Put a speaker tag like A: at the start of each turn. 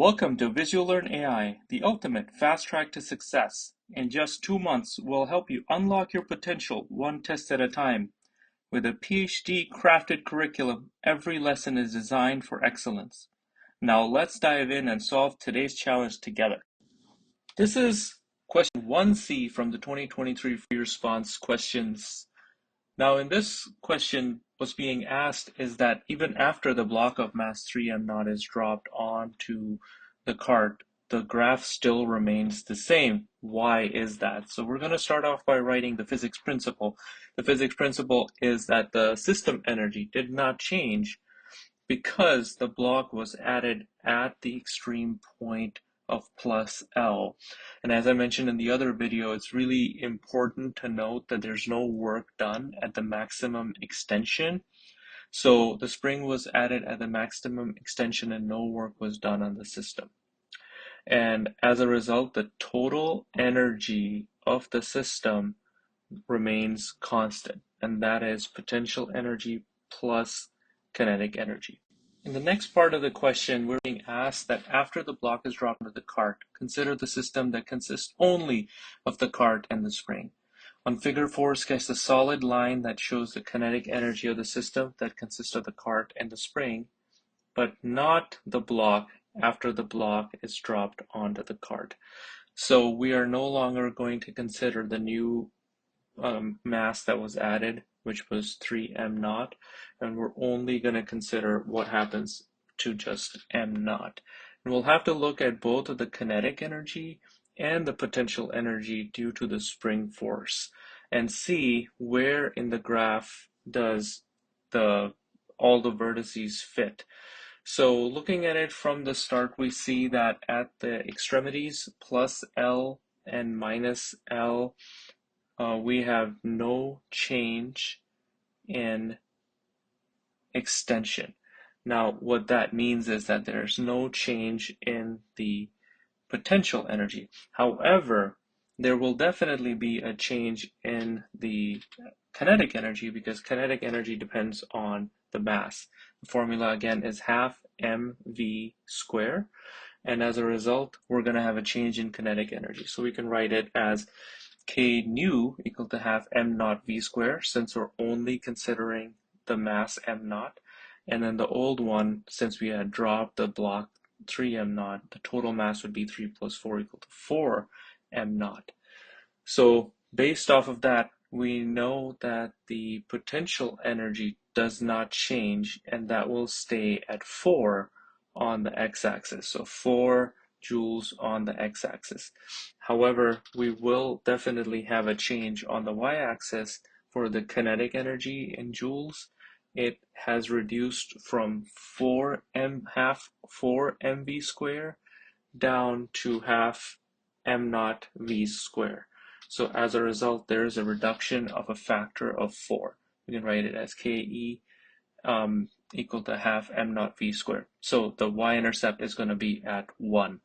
A: Welcome to VisualLearn AI, the ultimate fast track to success. In just 2 months, we'll help you unlock your potential one test at a time. With a PhD crafted curriculum, every lesson is designed for excellence. Now let's dive in and solve today's challenge together. This is question 1C from the 2023 free response questions. Now in this question, what's being asked is that even after the block of mass 3m naught is dropped onto the cart, the graph still remains the same. Why is that? So we're going to start off by writing the physics principle. The physics principle is that the system energy did not change because the block was added at the extreme point of plus L. And as I mentioned in the other video, it's really important to note that there's no work done at the maximum extension. So the spring was added at the maximum extension and no work was done on the system. And as a result, the total energy of the system remains constant, and that is potential energy plus kinetic energy. In the next part of the question, we're being asked that after the block is dropped into the cart, consider the system that consists only of the cart and the spring. On figure 4, sketch the solid line that shows the kinetic energy of the system that consists of the cart and the spring, but not the block after the block is dropped onto the cart. So we are no longer going to consider the new mass that was added, which was 3m naught, and we're only going to consider what happens to just m naught. And we'll have to look at both of the kinetic energy and the potential energy due to the spring force and see where in the graph does all the vertices fit. So looking at it from the start, we see that at the extremities, plus L and minus L, we have no change in extension. Now, what that means is that there's no change in the potential energy. However, there will definitely be a change in the kinetic energy because kinetic energy depends on the mass. The formula again is half mv squared, and as a result, we're going to have a change in kinetic energy. So we can write it as k nu equal to half m naught v squared, since we're only considering the mass m naught. And then the old one, since we had dropped the block 3m naught, the total mass would be 3 plus 4 equal to 4m naught. So based off of that, we know that the potential energy does not change, and that will stay at 4 on the x-axis. So 4 joules on the x-axis. However, we will definitely have a change on the y-axis for the kinetic energy in joules. It has reduced from half 4 mv squared down to half m naught v squared. So as a result, there is a reduction of a factor of 4. We can write it as ke equal to half m naught v squared. So the y-intercept is going to be at 1.